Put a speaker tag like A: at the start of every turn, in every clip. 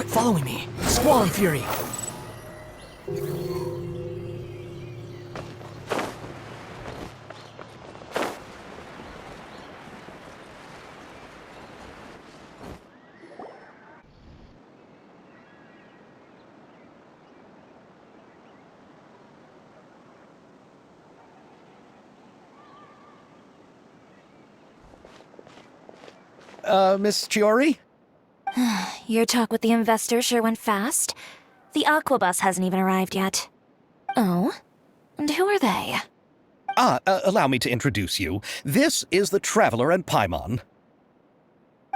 A: Following me. Squall and Fury.
B: Miss Chiori?
C: Your talk with the investor sure went fast. The Aquabus hasn't even arrived yet. Oh? And who are they?
B: Allow me to introduce you. This is the Traveler and Paimon.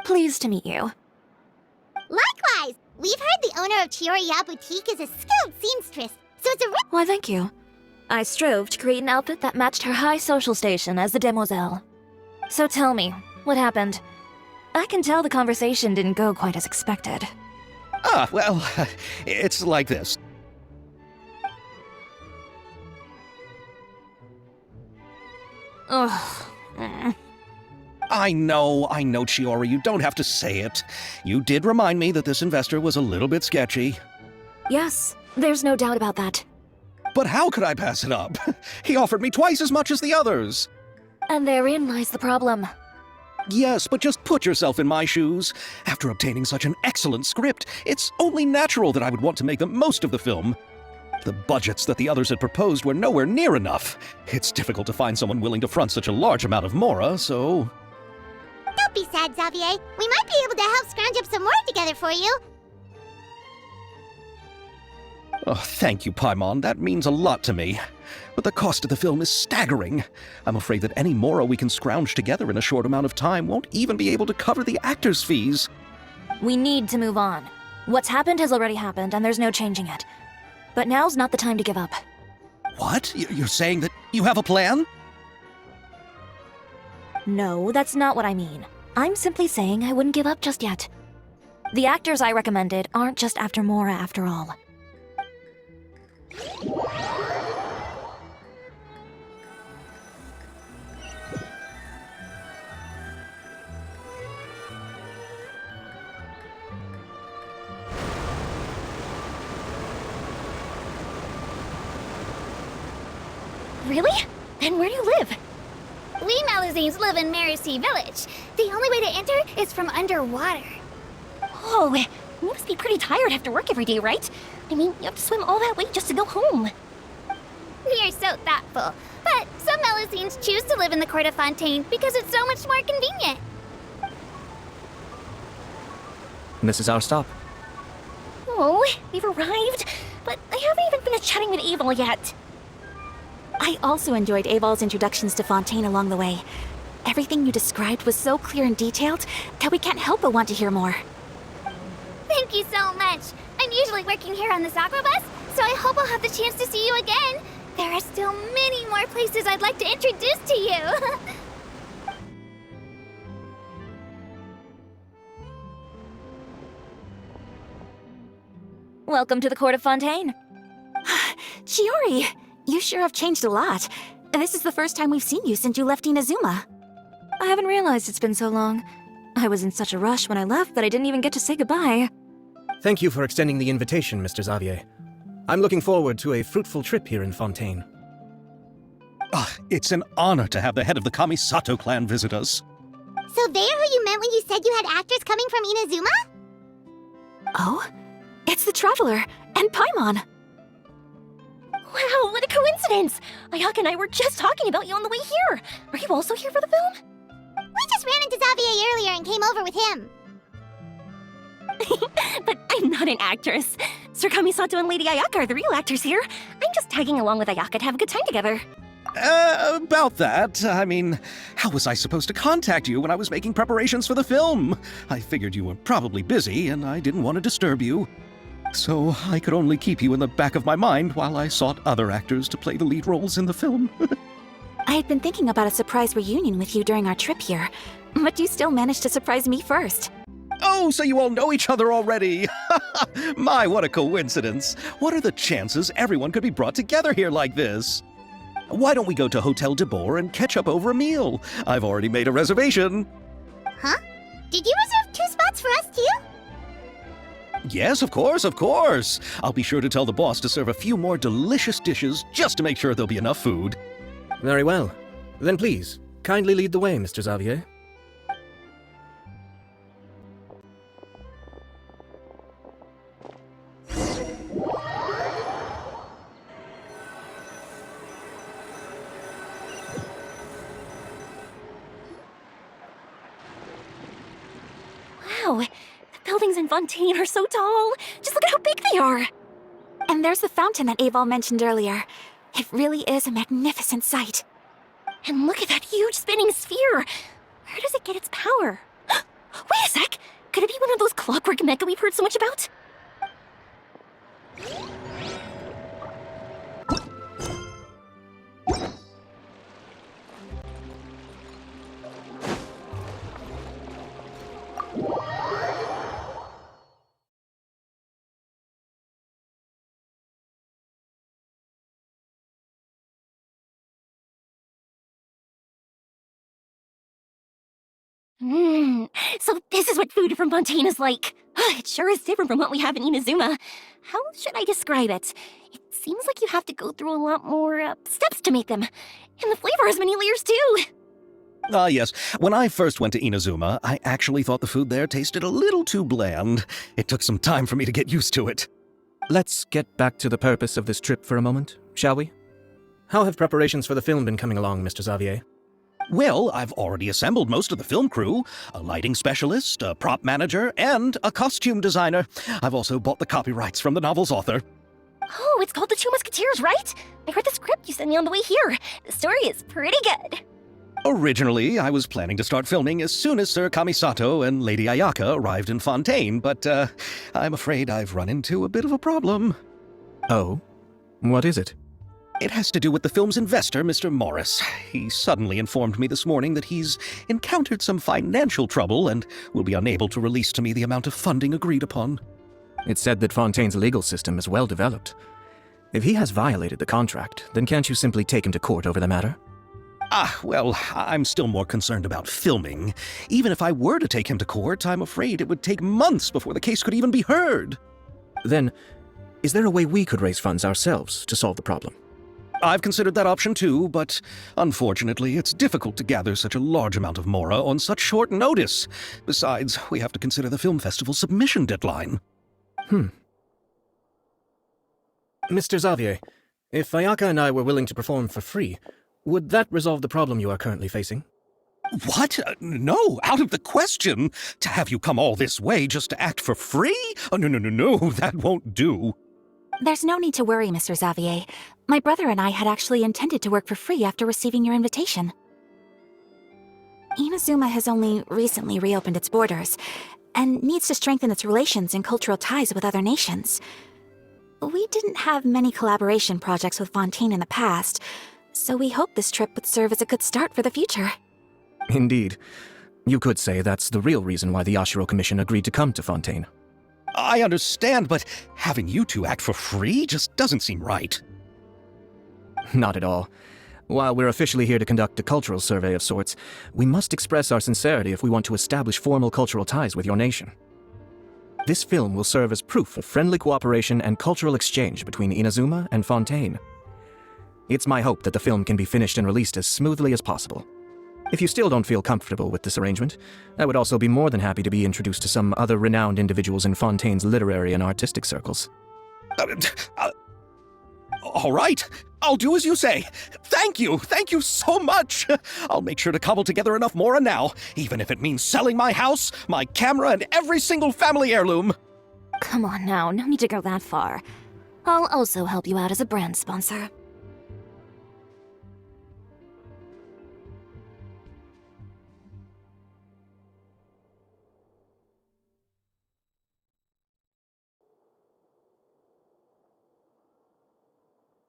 C: Pleased to meet you.
D: Likewise! We've heard the owner of Chioriya Boutique is a skilled seamstress, so it's a
C: Why, thank you. I strove to create an outfit that matched her high social station as the demoiselle. So tell me, what happened? I can tell the conversation didn't go quite as expected.
B: Well, it's like this.
C: Ugh.
B: I know, Chiori, you don't have to say it. You did remind me that this investor was a little bit sketchy.
C: Yes, there's no doubt about that.
B: But how could I pass it up? He offered me twice as much as the others.
C: And therein lies the problem.
B: Yes, but just put yourself in my shoes. After obtaining such an excellent script, it's only natural that I would want to make the most of the film. The budgets that the others had proposed were nowhere near enough. It's difficult to find someone willing to front such a large amount of mora, so...
D: Don't be sad, Xavier. We might be able to help scrounge up some more together for you.
B: Oh, thank you, Paimon. That means a lot to me. But the cost of the film is staggering. I'm afraid that any mora we can scrounge together in a short amount of time won't even be able to cover the actors' fees.
C: We need to move on. What's happened has already happened, and there's no changing it. But now's not the time to give up.
B: What? You're saying that you have a plan?
C: No, that's not what I mean. I'm simply saying I wouldn't give up just yet. The actors I recommended aren't just after mora after all. Really? And where do you live?
D: We Malazines live in Mercy Village. The only way to enter is from underwater.
E: Oh, you must be pretty tired after work every day, right? I mean, you have to swim all that way just to go home.
D: We are so thoughtful. But some Malazines choose to live in the Court of Fontaine because it's so much more convenient.
A: This is our stop.
E: Oh, we've arrived, but I haven't even finished chatting with Aval yet. I also enjoyed Aval's introductions to Fontaine along the way. Everything you described was so clear and detailed that we can't help but want to hear more.
D: Thank you so much. I'm usually working here on this Aquabus, so I hope I'll have the chance to see you again. There are still many more places I'd like to introduce to you.
C: Welcome to the Court of Fontaine.
E: Chiori, you sure have changed a lot. This is the first time we've seen you since you left Inazuma.
C: I haven't realized it's been so long. I was in such a rush when I left that I didn't even get to say goodbye.
A: Thank you for extending the invitation, Mr. Xavier. I'm looking forward to a fruitful trip here in Fontaine.
B: It's an honor to have the head of the Kamisato clan visit us.
D: So they're who you meant when you said you had actors coming from Inazuma?
E: Oh? It's the Traveler and Paimon. Wow, what a coincidence! Ayaka and I were just talking about you on the way here. Are you also here for the film?
D: We just ran into Xavier earlier and came over with him.
E: But I'm not an actress. Sir Kamisato and Lady Ayaka are the real actors here. I'm just tagging along with Ayaka to have a good time together.
B: About that, I mean, how was I supposed to contact you when I was making preparations for the film? I figured you were probably busy, and I didn't want to disturb you. So I could only keep you in the back of my mind while I sought other actors to play the lead roles in the film.
E: I had been thinking about a surprise reunion with you during our trip here, but you still managed to surprise me first.
B: Oh, so you all know each other already! My, what a coincidence! What are the chances everyone could be brought together here like this? Why don't we go to Hotel de Boer and catch up over a meal? I've already made a reservation.
D: Huh? Did you reserve 2 spots for us too?
B: Yes, of course, of course. I'll be sure to tell the boss to serve a few more delicious dishes just to make sure there'll be enough food.
A: Very well. Then please, kindly lead the way, Mr. Xavier.
E: Wow, the buildings in Fontaine are so tall. Just look at how big they are. And there's the fountain that Aval mentioned earlier. It really is a magnificent sight. And look at that huge spinning sphere. Where does it get its power? Wait a sec! Could it be one of those clockwork mecha we've heard so much about? So this is what food from Fontaine is like. It sure is different from what we have in Inazuma. How should I describe it? It seems like you have to go through a lot more steps to make them. And the flavor has many layers too.
B: Ah, yes. When I first went to Inazuma, I actually thought the food there tasted a little too bland. It took some time for me to get used to it.
A: Let's get back to the purpose of this trip for a moment, shall we? How have preparations for the film been coming along, Mr. Xavier?
B: Well, I've already assembled most of the film crew, a lighting specialist, a prop manager, and a costume designer. I've also bought the copyrights from the novel's author.
E: Oh, it's called The Two Musketeers, right? I read the script you sent me on the way here. The story is pretty good.
B: Originally, I was planning to start filming as soon as Sir Kamisato and Lady Ayaka arrived in Fontaine, but I'm afraid I've run into a bit of a problem.
A: Oh? What is it?
B: It has to do with the film's investor, Mr. Morris. He suddenly informed me this morning that he's encountered some financial trouble and will be unable to release to me the amount of funding agreed upon.
A: It's said that Fontaine's legal system is well developed. If he has violated the contract, then can't you simply take him to court over the matter?
B: Well, I'm still more concerned about filming. Even if I were to take him to court, I'm afraid it would take months before the case could even be heard.
A: Then, is there a way we could raise funds ourselves to solve the problem?
B: I've considered that option too, but unfortunately, it's difficult to gather such a large amount of mora on such short notice. Besides, we have to consider the film festival submission deadline.
A: Mr. Xavier, if Ayaka and I were willing to perform for free, would that resolve the problem you are currently facing?
B: What? No, out of the question. To have you come all this way just to act for free? Oh, no, that won't do.
E: There's no need to worry, Mr. Xavier. My brother and I had actually intended to work for free after receiving your invitation. Inazuma has only recently reopened its borders, and needs to strengthen its relations and cultural ties with other nations. We didn't have many collaboration projects with Fontaine in the past, so we hope this trip would serve as a good start for the future.
A: Indeed. You could say that's the real reason why the Yashiro Commission agreed to come to Fontaine.
B: I understand, but having you two act for free just doesn't seem right.
A: Not at all. While we're officially here to conduct a cultural survey of sorts, we must express our sincerity if we want to establish formal cultural ties with your nation. This film will serve as proof of friendly cooperation and cultural exchange between Inazuma and Fontaine. It's my hope that the film can be finished and released as smoothly as possible. If you still don't feel comfortable with this arrangement, I would also be more than happy to be introduced to some other renowned individuals in Fontaine's literary and artistic circles.
B: All right, I'll do as you say. Thank you so much. I'll make sure to cobble together enough mora now, even if it means selling my house, my camera, and every single family heirloom.
C: Come on now, no need to go that far. I'll also help you out as a brand sponsor.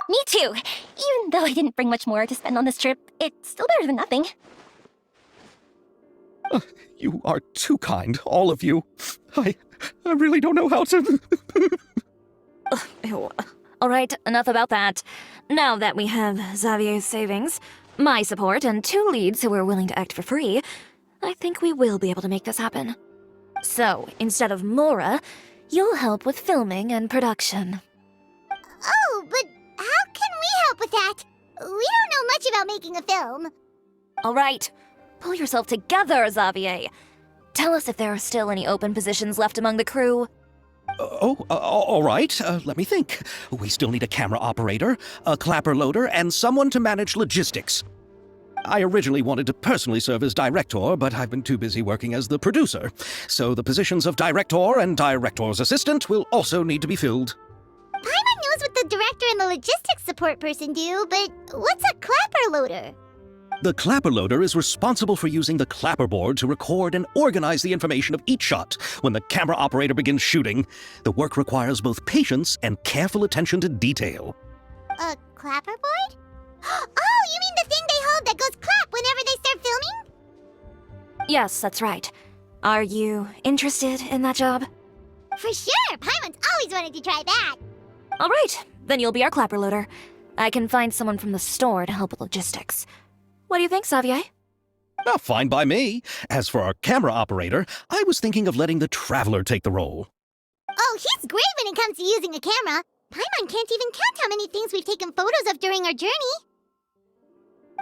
E: Me too! Even though I didn't bring much more to spend on this trip, it's still better than nothing.
B: You are too kind, all of you. I really don't know how to...
C: Ew. All right, enough about that. Now that we have Xavier's savings, my support, and 2 leads who are willing to act for free, I think we will be able to make this happen. So, instead of mora, You'll help with filming and production.
D: Oh, but how can we help with that? We don't know much about making a film.
C: All right, pull yourself together, Xavier. Tell us if there are still any open positions left among the crew.
B: All right. Let me think. We still need a camera operator, a clapper loader, and someone to manage logistics. I originally wanted to personally serve as director, but I've been too busy working as the producer. So the positions of director and director's assistant will also need to be filled.
D: Paimon knows what the director and the logistics support person do, but what's a clapper loader?
B: The clapper loader is responsible for using the clapperboard to record and organize the information of each shot when the camera operator begins shooting. The work requires both patience and careful attention to detail.
D: A clapperboard? Oh, you mean the thing they hold that goes clap whenever they start filming?
C: Yes, that's right. Are you interested in that job?
D: For sure! Paimon's always wanted to try that!
C: All right, then you'll be our clapper loader. I can find someone from the store to help with logistics. What do you think, Xavier?
B: Oh, fine by me. As for our camera operator, I was thinking of letting the Traveler take the role.
D: Oh, he's great when it comes to using a camera. Paimon can't even count how many things we've taken photos of during our journey.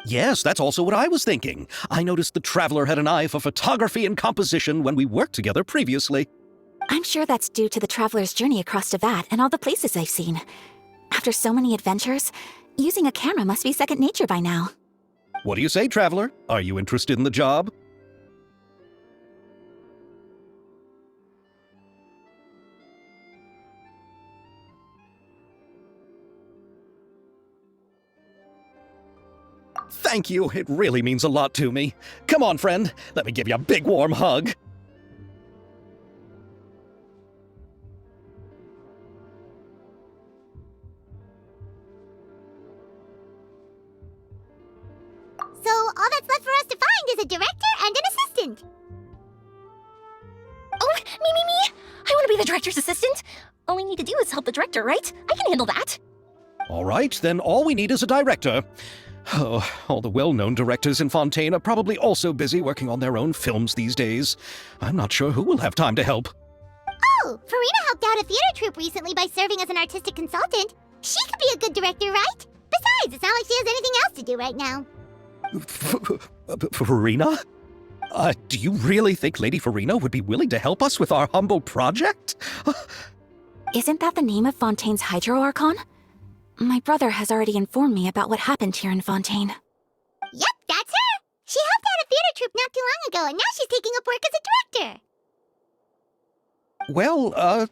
B: Yes, that's also what I was thinking. I noticed the Traveler had an eye for photography and composition when we worked together previously.
E: I'm sure that's due to the traveler's journey across Devat and all the places they've seen. After so many adventures, using a camera must be second nature by now.
B: What do you say, Traveler? Are you interested in the job? Thank you. It really means a lot to me. Come on, friend. Let me give you a big warm hug.
D: So all that's left for us to find is a director and an assistant.
E: Oh, me! I want to be the director's assistant. All we need to do is help the director, right? I can handle that.
B: All right, then all we need is a director. Oh, all the well-known directors in Fontaine are probably also busy working on their own films these days. I'm not sure who will have time to help.
D: Oh, Farina helped out a theater troupe recently by serving as an artistic consultant. She could be a good director, right? Besides, it's not like she has anything else to do right now.
B: Farina? Do you really think Lady Farina would be willing to help us with our humble project?
E: Isn't that the name of Fontaine's Hydro Archon? My brother has already informed me about what happened here in Fontaine.
D: Yep, that's her! She helped out a theater troupe not too long ago, and now she's taking up work as a director.
B: Well,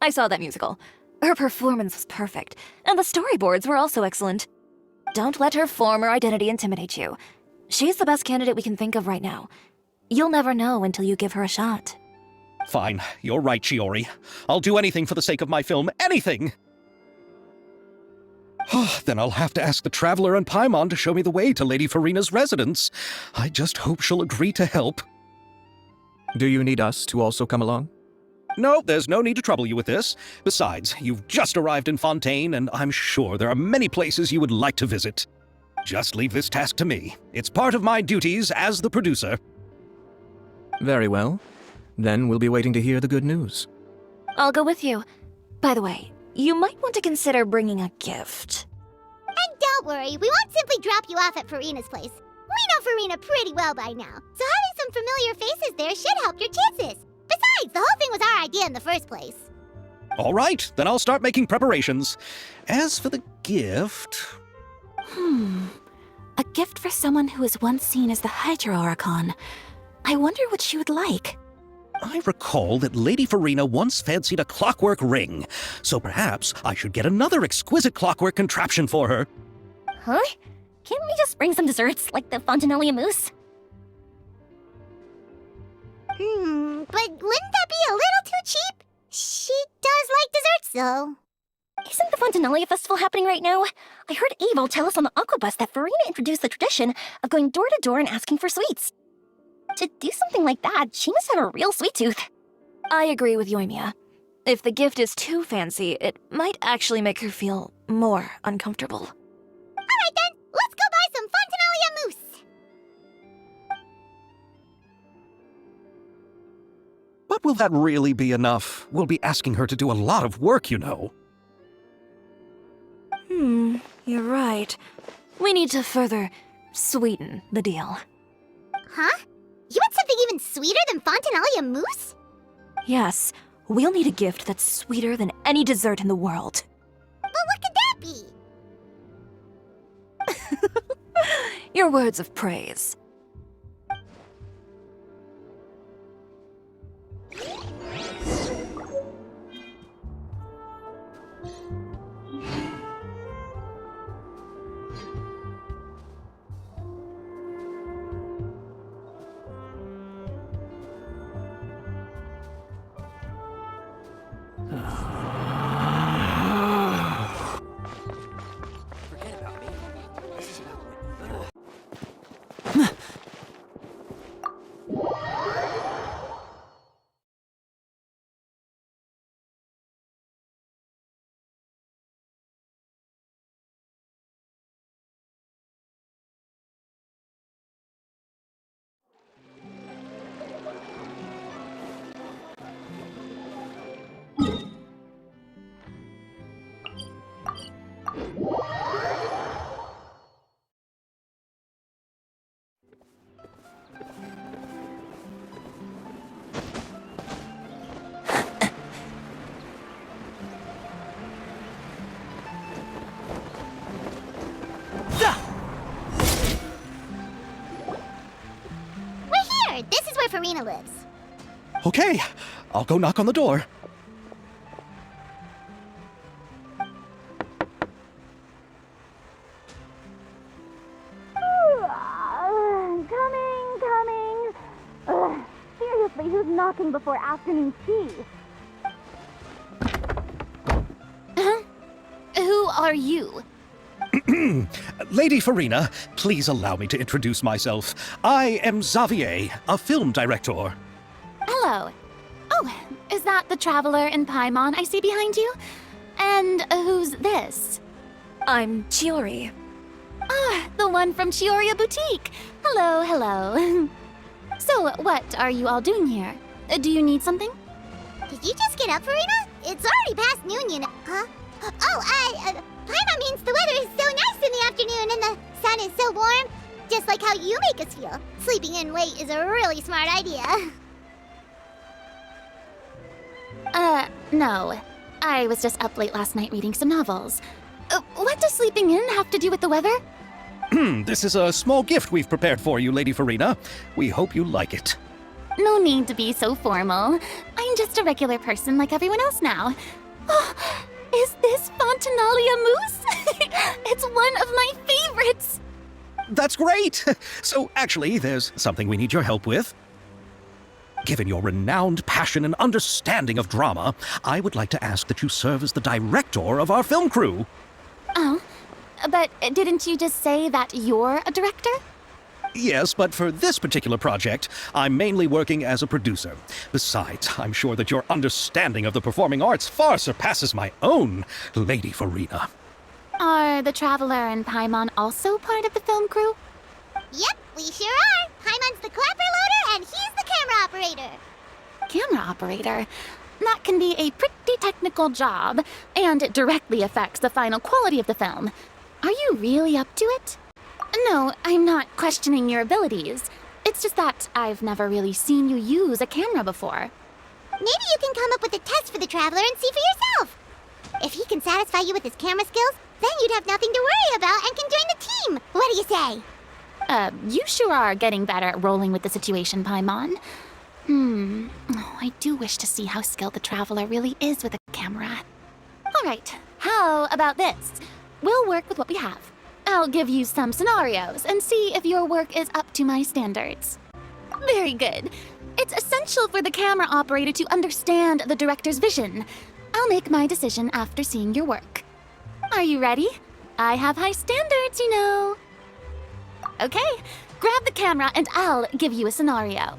C: I saw that musical. Her performance was perfect, and the storyboards were also excellent. Don't let her former identity intimidate you. She's the best candidate we can think of right now. You'll never know until you give her a shot.
B: Fine. You're right, Shiori. I'll do anything for the sake of my film. Anything! Then I'll have to ask the Traveler and Paimon to show me the way to Lady Farina's residence. I just hope she'll agree to help.
A: Do you need us to also come along?
B: No, there's no need to trouble you with this. Besides, you've just arrived in Fontaine, and I'm sure there are many places you would like to visit. Just leave this task to me. It's part of my duties as the producer.
A: Very well. Then we'll be waiting to hear the good news.
C: I'll go with you. By the way, you might want to consider bringing a gift.
D: And don't worry, we won't simply drop you off at Farina's place. We know Farina pretty well by now, so having some familiar faces there should help your chances. Besides, the whole thing was our idea in the first place.
B: All right, then I'll start making preparations. As for the gift...
E: A gift for someone who was once seen as the Hydro Archon. I wonder what she would like.
B: I recall that Lady Farina once fancied a clockwork ring, so perhaps I should get another exquisite clockwork contraption for her.
E: Huh? Can't we just bring some desserts, like the Fontinalia mousse?
D: But wouldn't that be a little too cheap? She does like desserts, though.
E: Isn't the Fontinalia festival happening right now? I heard Abel tell us on the Aquabus that Farina introduced the tradition of going door to door and asking for sweets. To do something like that, she must have a real sweet tooth.
C: I agree with Yoimiya. If the gift is too fancy, it might actually make her feel more uncomfortable.
D: Alright then, let's go buy some Fontinalia mousse!
B: But will that really be enough? We'll be asking her to do a lot of work, you know.
C: You're right. We need to further sweeten the deal.
D: Huh? You want something even sweeter than Fontinalia mousse?
C: Yes, we'll need a gift that's sweeter than any dessert in the world.
D: But what could that be?
C: Your words of praise.
D: We're here! This is where Farina lives.
B: Okay, I'll go knock on the door.
D: Coming. Seriously, who's knocking before afternoon tea?
E: Who are you?
B: Lady Farina, please allow me to introduce myself. I am Xavier, a film director.
E: Hello. Oh, is that the traveler in Paimon I see behind you? And who's this?
C: I'm Chiori.
E: Ah, the one from Chioria Boutique. Hello, hello. So, what are you all doing here? Do you need something?
D: Did you just get up, Farina? It's already past noon, you know. Huh? Oh, Paimon means the weather is so nice in the afternoon and the sun is so warm. Just like how you make us feel. Sleeping in late is a really smart idea.
E: No. I was just up late last night reading some novels. What does sleeping in have to do with the weather?
B: This is a small gift we've prepared for you, Lady Farina. We hope you like it.
E: No need to be so formal. I'm just a regular person like everyone else now. Oh, is this Fontinalia mousse? It's one of my favorites!
B: That's great! So, actually, there's something we need your help with. Given your renowned passion and understanding of drama, I would like to ask that you serve as the director of our film crew.
E: Oh, but didn't you just say that you're a director?
B: Yes, but for this particular project, I'm mainly working as a producer. Besides, I'm sure that your understanding of the performing arts far surpasses my own, Lady Farina.
E: Are the Traveler and Paimon also part of the film crew?
D: Yep, we sure are. Paimon's the clapper loader and he's the camera operator.
E: Camera operator? That can be a pretty technical job, and it directly affects the final quality of the film. Are you really up to it? No, I'm not questioning your abilities. It's just that I've never really seen you use a camera before.
D: Maybe you can come up with a test for the Traveler and see for yourself. If he can satisfy you with his camera skills, then you'd have nothing to worry about and can join the team. What do you say?
E: You sure are getting better at rolling with the situation, Paimon. Oh, I do wish to see how skilled the Traveler really is with a camera. All right, how about this? We'll work with what we have. I'll give you some scenarios and see if your work is up to my standards. Very good. It's essential for the camera operator to understand the director's vision. I'll make my decision after seeing your work. Are you ready? I have high standards, you know. Okay, grab the camera and I'll give you a scenario.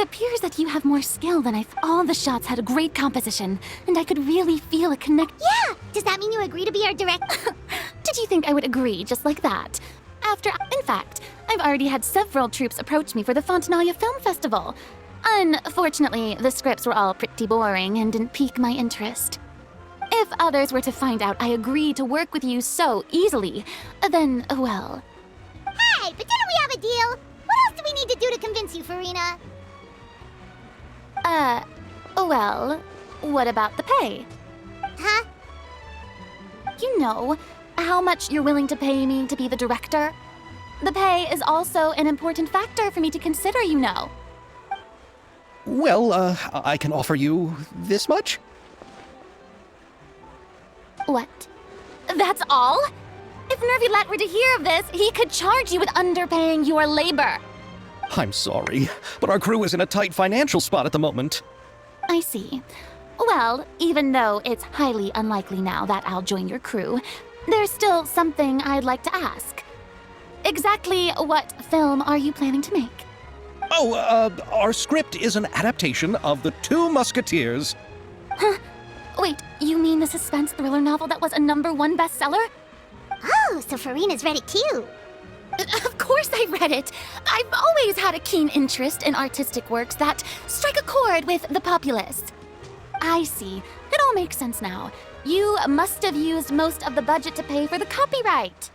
E: appears that you have more skill than all the shots had a great composition, and I could really feel a connect.
D: Yeah! Does that mean you agree to be our director?
E: Did you think I would agree just like that? In fact, I've already had several troops approach me for the Fontanalia Film Festival. Unfortunately, the scripts were all pretty boring and didn't pique my interest. If others were to find out I agreed to work with you so easily, then, well...
D: Hey, but didn't we have a deal? What else do we need to do to convince you, Farina?
E: Well, what about the pay?
D: Huh?
E: You know, how much you're willing to pay me to be the director? The pay is also an important factor for me to consider, you know.
B: Well, I can offer you this much?
E: What? That's all? If Nervilet were to hear of this, he could charge you with underpaying your labor.
B: I'm sorry, but our crew is in a tight financial spot at the moment.
E: I see. Well, even though it's highly unlikely now that I'll join your crew, there's still something I'd like to ask. Exactly what film are you planning to make?
B: Oh, our script is an adaptation of The Two Musketeers.
E: Huh? Wait, you mean the suspense thriller novel that was a #1 bestseller?
D: Oh, so Farina's read it too.
E: Of course I read it. I've always had a keen interest in artistic works that strike a chord with the populace. I see. It all makes sense now. You must have used most of the budget to pay for the copyright.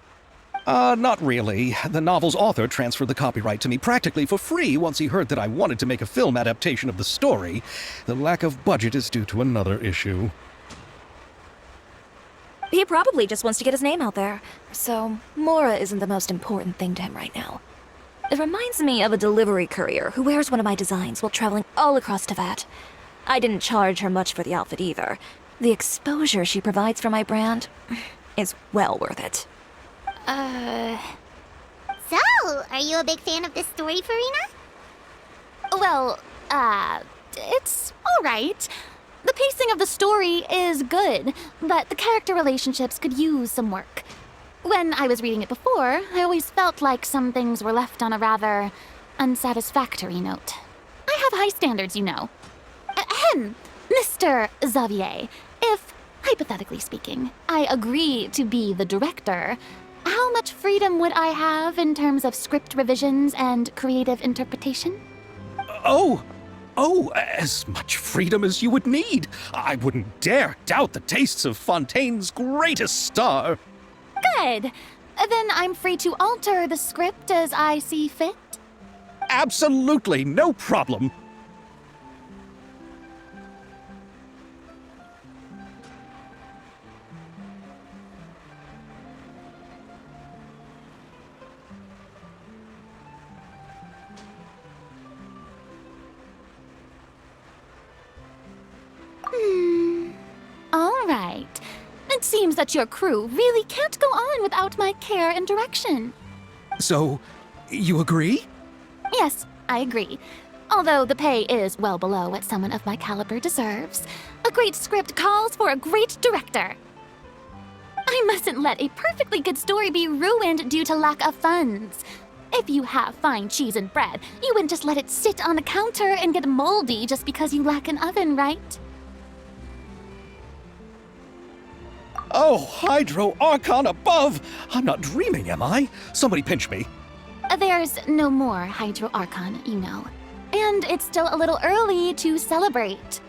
B: Not really. The novel's author transferred the copyright to me practically for free once he heard that I wanted to make a film adaptation of the story. The lack of budget is due to another issue.
C: He probably just wants to get his name out there. So, Mora isn't the most important thing to him right now. It reminds me of a delivery courier who wears one of my designs while traveling all across Teyvat. I didn't charge her much for the outfit either. The exposure she provides for my brand is well worth it.
D: So, are you a big fan of this story, Farina?
E: Well, it's all right. The pacing of the story is good, but the character relationships could use some work. When I was reading it before, I always felt like some things were left on a rather unsatisfactory note. I have high standards, you know. Ahem, Mr. Xavier, if, hypothetically speaking, I agree to be the director, how much freedom would I have in terms of script revisions and creative interpretation?
B: Oh, as much freedom as you would need. I wouldn't dare doubt the tastes of Fontaine's greatest star.
E: Good. Then I'm free to alter the script as I see fit.
B: Absolutely, no problem.
E: All right. It seems that your crew really can't go on without my care and direction.
B: So, you agree?
E: Yes, I agree. Although the pay is well below what someone of my caliber deserves, a great script calls for a great director. I mustn't let a perfectly good story be ruined due to lack of funds. If you have fine cheese and bread, you wouldn't just let it sit on the counter and get moldy just because you lack an oven, right?
B: Oh, Hydro Archon above! I'm not dreaming, am I? Somebody pinch me.
E: There's no more Hydro Archon, you know. And it's still a little early to celebrate.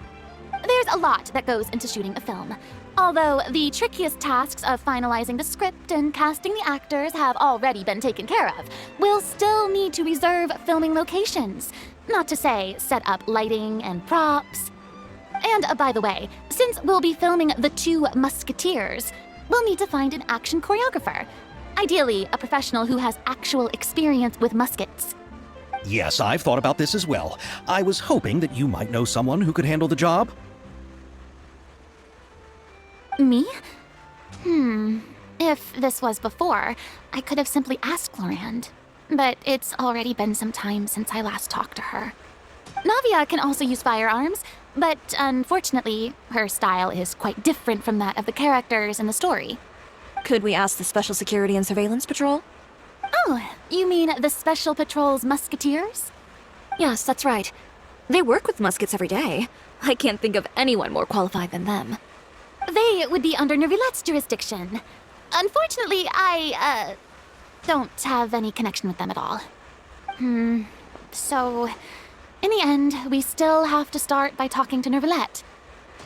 E: There's a lot that goes into shooting a film. Although the trickiest tasks of finalizing the script and casting the actors have already been taken care of, we'll still need to reserve filming locations. Not to say set up lighting and props. And by the way, since we'll be filming The Two Musketeers, we'll need to find an action choreographer. Ideally, a professional who has actual experience with muskets.
B: Yes, I've thought about this as well. I was hoping that you might know someone who could handle the job.
E: Me? If this was before, I could have simply asked Florand. But it's already been some time since I last talked to her. Navia can also use firearms, but unfortunately, her style is quite different from that of the characters in the story.
C: Could we ask the Special Security and Surveillance Patrol?
E: Oh, you mean the Special Patrol's Musketeers?
C: Yes, that's right. They work with muskets every day. I can't think of anyone more qualified than them.
E: They would be under Nervilette's jurisdiction. Unfortunately, I, don't have any connection with them at all. So, in the end, we still have to start by talking to Nervilette.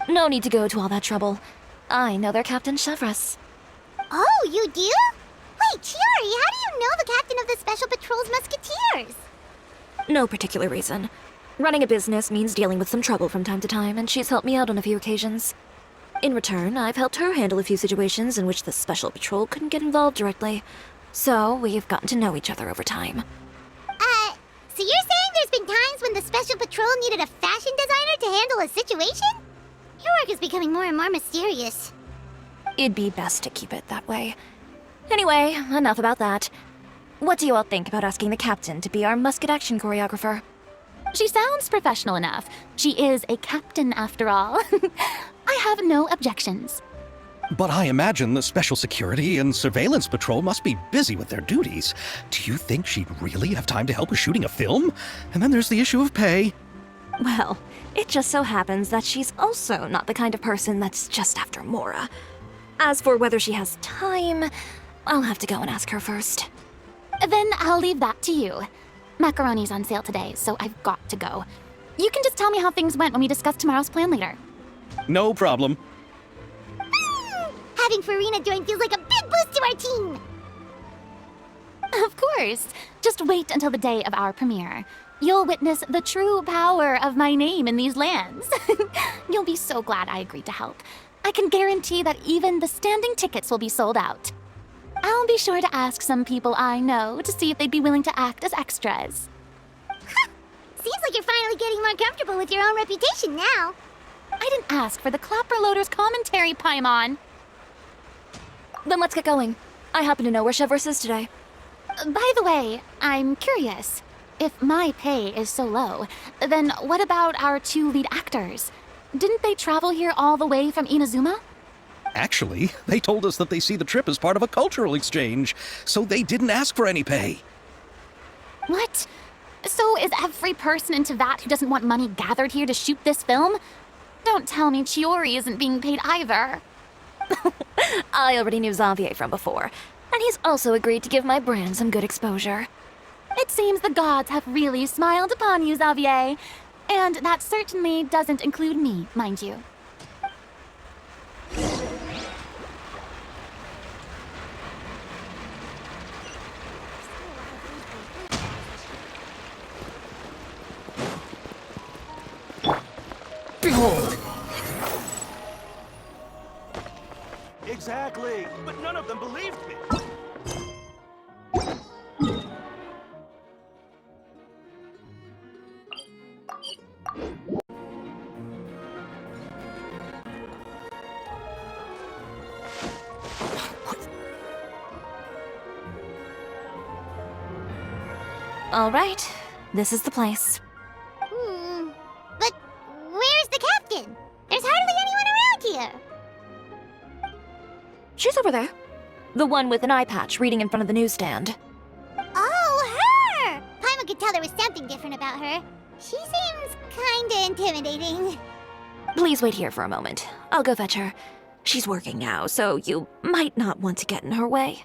C: No need to go to all that trouble. I know their Captain Chevreuse.
D: Oh, you do? Wait, Chiori, how do you know the captain of the Special Patrol's Musketeers?
C: No particular reason. Running a business means dealing with some trouble from time to time, and she's helped me out on a few occasions. In return, I've helped her handle a few situations in which the Special Patrol couldn't get involved directly. So, we've gotten to know each other over time.
D: So you're saying there's been times when the Special Patrol needed a fashion designer to handle a situation? Your work is becoming more and more mysterious.
C: It'd be best to keep it that way. Anyway, enough about that. What do you all think about asking the captain to be our musket action choreographer?
E: She sounds professional enough. She is a captain after all. I have no objections.
B: But I imagine the Special Security and Surveillance Patrol must be busy with their duties. Do you think she'd really have time to help with shooting a film? And then there's the issue of pay.
C: Well, it just so happens that she's also not the kind of person that's just after Mora. As for whether she has time, I'll have to go and ask her first.
E: Then I'll leave that to you. Macaroni's on sale today, so I've got to go. You can just tell me how things went when we discuss tomorrow's plan later.
B: No problem.
D: Having Farina join feels like a big boost to our team.
E: Of course. Just wait until the day of our premiere. You'll witness the true power of my name in these lands. You'll be so glad I agreed to help. I can guarantee that even the standing tickets will be sold out. I'll be sure to ask some people I know to see if they'd be willing to act as extras.
D: Seems like you're finally getting more comfortable with your own reputation now.
E: I didn't ask for the Clapper Loader's commentary, Paimon.
C: Then let's get going. I happen to know where Chevreuse is today.
E: By the way, I'm curious. If my pay is so low, then what about our two lead actors? Didn't they travel here all the way from Inazuma?
B: Actually, they told us that they see the trip as part of a cultural exchange, so they didn't ask for any pay.
E: What? So is every person in Tevat who doesn't want money gathered here to shoot this film? Don't tell me Chiori isn't being paid either.
C: I already knew Xavier from before, and he's also agreed to give my brand some good exposure.
E: It seems the gods have really smiled upon you, Xavier. And that certainly doesn't include me, mind you.
A: Behold!
F: Exactly, but none of them believed me.
C: All right, this is the place.
D: But where's the captain? There's hardly anyone around here.
C: She's over there. The one with an eye patch reading in front of the newsstand.
D: Oh, her! Paimon could tell there was something different about her. She seems kinda intimidating.
C: Please wait here for a moment. I'll go fetch her. She's working now, so you might not want to get in her way.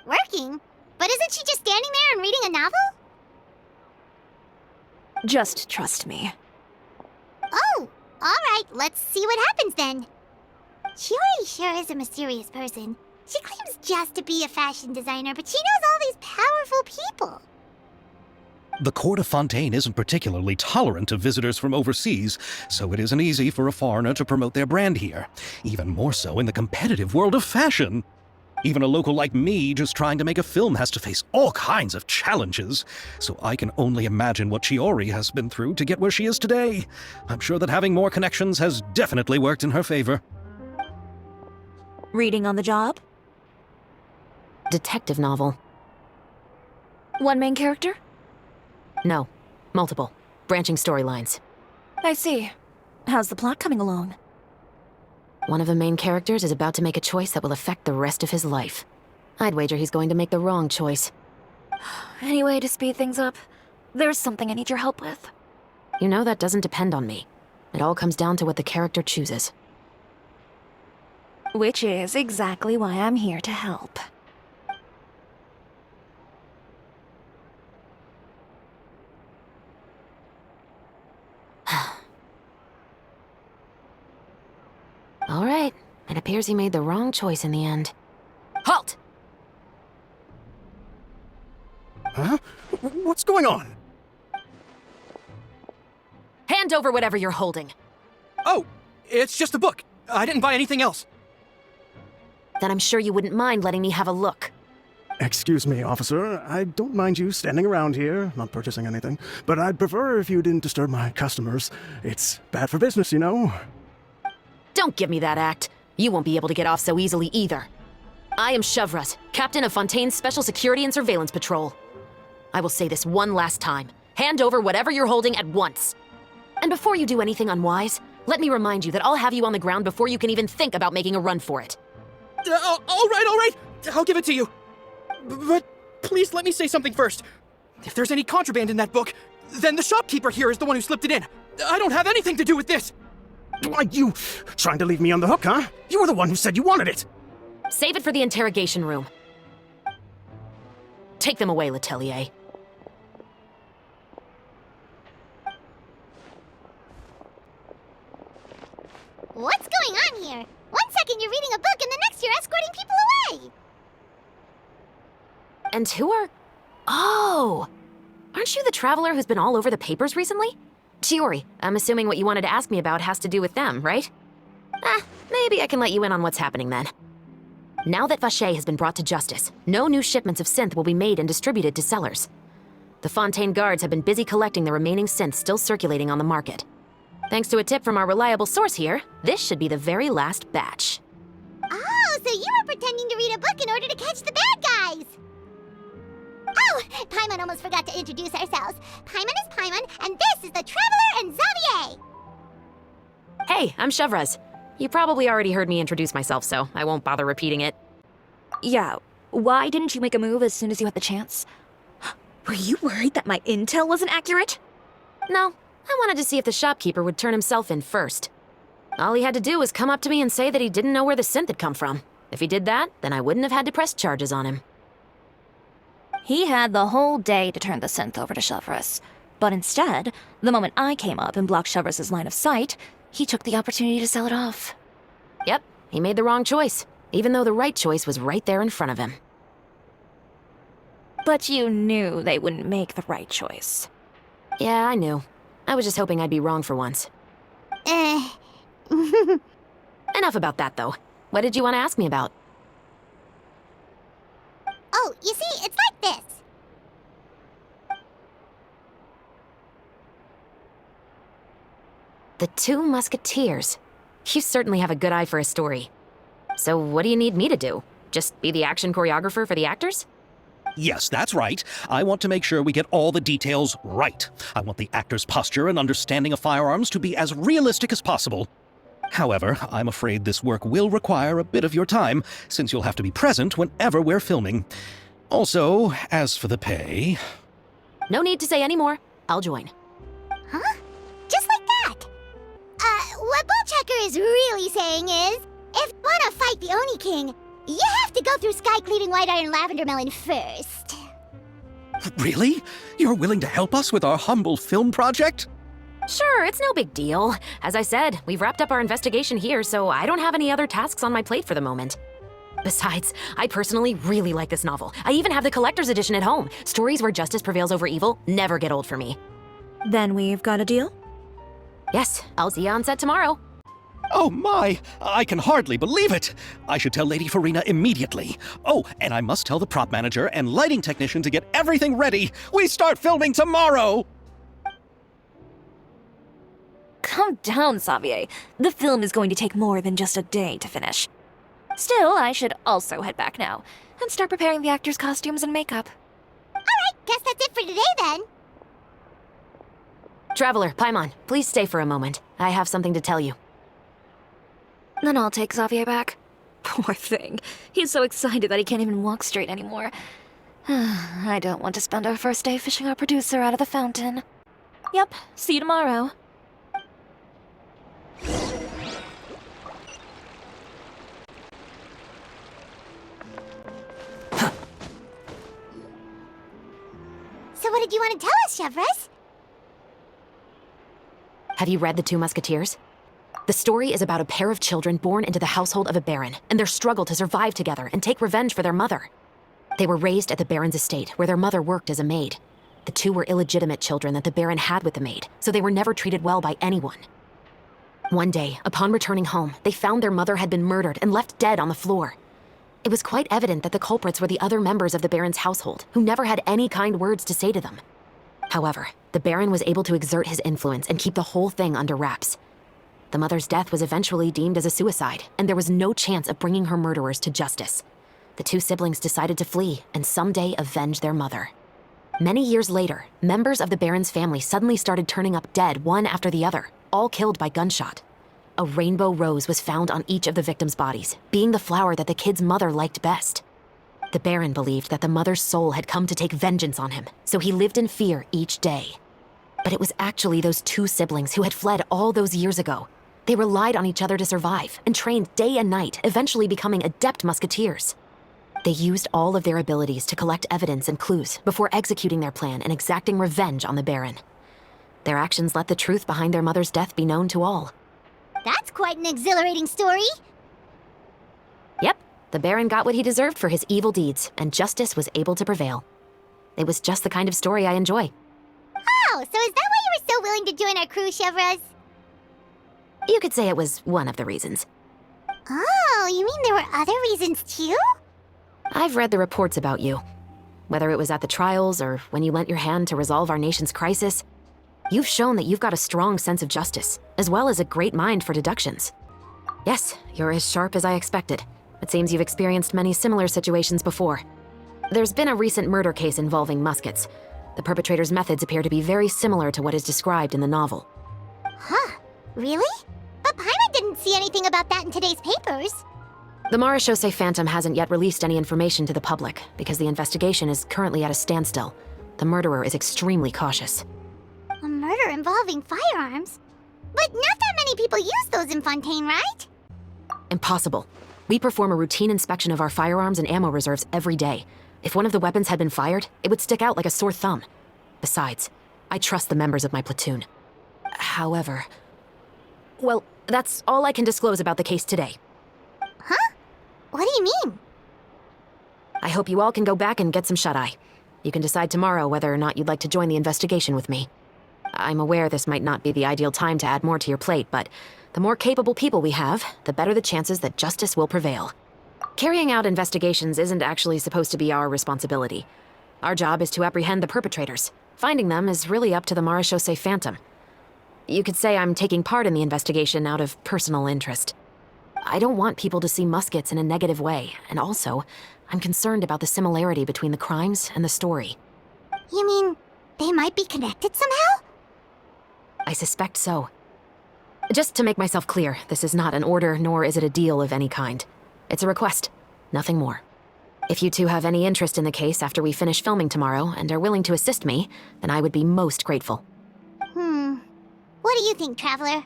D: Working? But isn't she just standing there and reading a novel?
C: Just trust me.
D: Oh, alright, let's see what happens then. Chiori sure is a mysterious person. She claims just to be a fashion designer, but she knows all these powerful people.
B: The court of Fontaine isn't particularly tolerant of visitors from overseas, so it isn't easy for a foreigner to promote their brand here. Even more so in the competitive world of fashion. Even a local like me just trying to make a film has to face all kinds of challenges, so I can only imagine what Chiori has been through to get where she is today. I'm sure that having more connections has definitely worked in her favor.
C: Reading on the job?
G: Detective novel.
C: One main character?
G: No, multiple. Branching storylines.
C: I see. How's the plot coming along?
G: One of the main characters is about to make a choice that will affect the rest of his life. I'd wager he's going to make the wrong choice.
C: Any way to speed things up? There's something I need your help with.
G: You know that doesn't depend on me. It all comes down to what the character chooses.
C: Which is exactly why I'm here to help.
G: All right. It appears he made the wrong choice in the end. Halt!
H: Huh? What's going on?
G: Hand over whatever you're holding.
A: Oh, it's just a book. I didn't buy anything else.
G: Then I'm sure you wouldn't mind letting me have a look.
H: Excuse me, officer. I don't mind you standing around here, not purchasing anything, but I'd prefer if you didn't disturb my customers. It's bad for business, you know?
G: Don't give me that act. You won't be able to get off so easily either. I am Chevraz, captain of Fontaine's Special Security and Surveillance Patrol. I will say this one last time. Hand over whatever you're holding at once. And before you do anything unwise, let me remind you that I'll have you on the ground before you can even think about making a run for it.
A: All right. I'll give it to you. But please let me say something first. If there's any contraband in that book, then the shopkeeper here is the one who slipped it in. I don't have anything to do with this.
H: Why, you trying to leave me on the hook, huh? You were the one who said you wanted it.
G: Save it for the interrogation room. Take them away, Letelier.
D: What's going on here? One second you're reading a book and the next you're escorting people away!
G: And who are... Oh! Aren't you the traveler who's been all over the papers recently? Chiori, I'm assuming what you wanted to ask me about has to do with them, right? Maybe I can let you in on what's happening then. Now that Vacher has been brought to justice, no new shipments of synth will be made and distributed to sellers. The Fontaine guards have been busy collecting the remaining synths still circulating on the market. Thanks to a tip from our reliable source here, this should be the very last batch.
D: Oh, so you were pretending to read a book in order to catch the bad guys! Oh, Paimon almost forgot to introduce ourselves. Paimon is Paimon, and this is the Traveler and Xavier!
G: Hey, I'm Chevraz. You probably already heard me introduce myself, so I won't bother repeating it.
C: Yeah, why didn't you make a move as soon as you had the chance? Were you worried that my intel wasn't accurate?
G: No, I wanted to see if the shopkeeper would turn himself in first. All he had to do was come up to me and say that he didn't know where the synth had come from. If he did that, then I wouldn't have had to press charges on him.
C: He had the whole day to turn the synth over to Chevraz. But instead, the moment I came up and blocked Chevraz's line of sight, he took the opportunity to sell it off.
G: Yep, he made the wrong choice, even though the right choice was right there in front of him.
C: But you knew they wouldn't make the right choice.
G: Yeah, I knew. I was just hoping I'd be wrong for once. Enough about that, though. What did you want to ask me about?
D: Oh, you see, it's like this.
G: The Two Musketeers. You certainly have a good eye for a story. So what do you need me to do? Just be the action choreographer for the actors?
B: Yes, that's right. I want to make sure we get all the details right. I want the actor's posture and understanding of firearms to be as realistic as possible. However, I'm afraid this work will require a bit of your time, since you'll have to be present whenever we're filming. Also, as for the pay...
G: No need to say any more. I'll join.
D: Huh? Just like that? What Bullchecker is really saying is, if you want to fight the Oni King, you have to go through sky-cleaving white iron lavender melon first.
B: Really? You're willing to help us with our humble film project?
G: Sure, it's no big deal. As I said, we've wrapped up our investigation here, so I don't have any other tasks on my plate for the moment. Besides, I personally really like this novel. I even have the collector's edition at home. Stories where justice prevails over evil never get old for me.
C: Then we've got a deal?
G: Yes, I'll see you on set tomorrow.
B: Oh my! I can hardly believe it! I should tell Lady Farina immediately. Oh, and I must tell the prop manager and lighting technician to get everything ready. We start filming tomorrow!
C: Calm down, Xavier. The film is going to take more than just a day to finish. Still, I should also head back now and start preparing the actors' costumes and makeup.
D: Alright, guess that's it for today then.
G: Traveler, Paimon, please stay for a moment. I have something to tell you.
C: Then I'll take Xavier back. Poor thing. He's so excited that he can't even walk straight anymore. I don't want to spend our first day fishing our producer out of the fountain.
E: Yep, see you tomorrow.
D: So what did you want to tell us, Chevres?
G: Have you read The Two Musketeers? The story is about a pair of children born into the household of a baron and their struggle to survive together and take revenge for their mother. They were raised at the baron's estate, where their mother worked as a maid. The two were illegitimate children that the baron had with the maid, so they were never treated well by anyone. One day, upon returning home, they found their mother had been murdered and left dead on the floor. It was quite evident that the culprits were the other members of the baron's household, who never had any kind words to say to them. However, the baron was able to exert his influence and keep the whole thing under wraps. The mother's death was eventually deemed as a suicide, and there was no chance of bringing her murderers to justice. The two siblings decided to flee and someday avenge their mother. Many years later, members of the baron's family suddenly started turning up dead one after the other, all killed by gunshot. A rainbow rose was found on each of the victims' bodies, being the flower that the kid's mother liked best. The baron believed that the mother's soul had come to take vengeance on him, so he lived in fear each day. But it was actually those two siblings who had fled all those years ago. They relied on each other to survive and trained day and night, eventually becoming adept musketeers. They used all of their abilities to collect evidence and clues before executing their plan and exacting revenge on the baron. Their actions let the truth behind their mother's death be known to all.
D: That's quite an exhilarating story.
G: Yep, the baron got what he deserved for his evil deeds, and justice was able to prevail. It was just the kind of story I enjoy.
D: Oh, so is that why you were so willing to join our crew, Chevres?
G: You could say it was one of the reasons.
D: Oh, you mean there were other reasons too?
G: I've read the reports about you. Whether it was at the trials or when you lent your hand to resolve our nation's crisis, you've shown that you've got a strong sense of justice, as well as a great mind for deductions. Yes, you're as sharp as I expected. It seems you've experienced many similar situations before. There's been a recent murder case involving muskets. The perpetrator's methods appear to be very similar to what is described in the novel.
D: Huh, really? But Paimon didn't see anything about that in today's papers.
G: The Marechaussee Phantom hasn't yet released any information to the public because the investigation is currently at a standstill. The murderer is extremely cautious.
D: A murder involving firearms? But not that many people use those in Fontaine, right?
G: Impossible. We perform a routine inspection of our firearms and ammo reserves every day. If one of the weapons had been fired, it would stick out like a sore thumb. Besides, I trust the members of my platoon. However... Well, that's all I can disclose about the case today.
D: Huh? What do you mean?
G: I hope you all can go back and get some shut-eye. You can decide tomorrow whether or not you'd like to join the investigation with me. I'm aware this might not be the ideal time to add more to your plate, but the more capable people we have, the better the chances that justice will prevail. Carrying out investigations isn't actually supposed to be our responsibility. Our job is to apprehend the perpetrators. Finding them is really up to the Marechaussee Phantom. You could say I'm taking part in the investigation out of personal interest. I don't want people to see muskets in a negative way, and also, I'm concerned about the similarity between the crimes and the story.
D: You mean they might be connected somehow?
G: I suspect so. Just to make myself clear, this is not an order, nor is it a deal of any kind. It's a request, nothing more. If you two have any interest in the case after we finish filming tomorrow and are willing to assist me, then I would be most grateful.
D: What do you think, Traveler?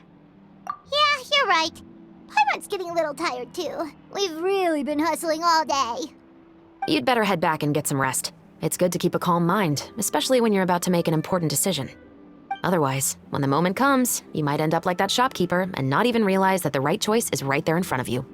D: Yeah, you're right. Paimon's getting a little tired too. We've really been hustling all day.
G: You'd better head back and get some rest. It's good to keep a calm mind, especially when you're about to make an important decision. Otherwise, when the moment comes, you might end up like that shopkeeper and not even realize that the right choice is right there in front of you.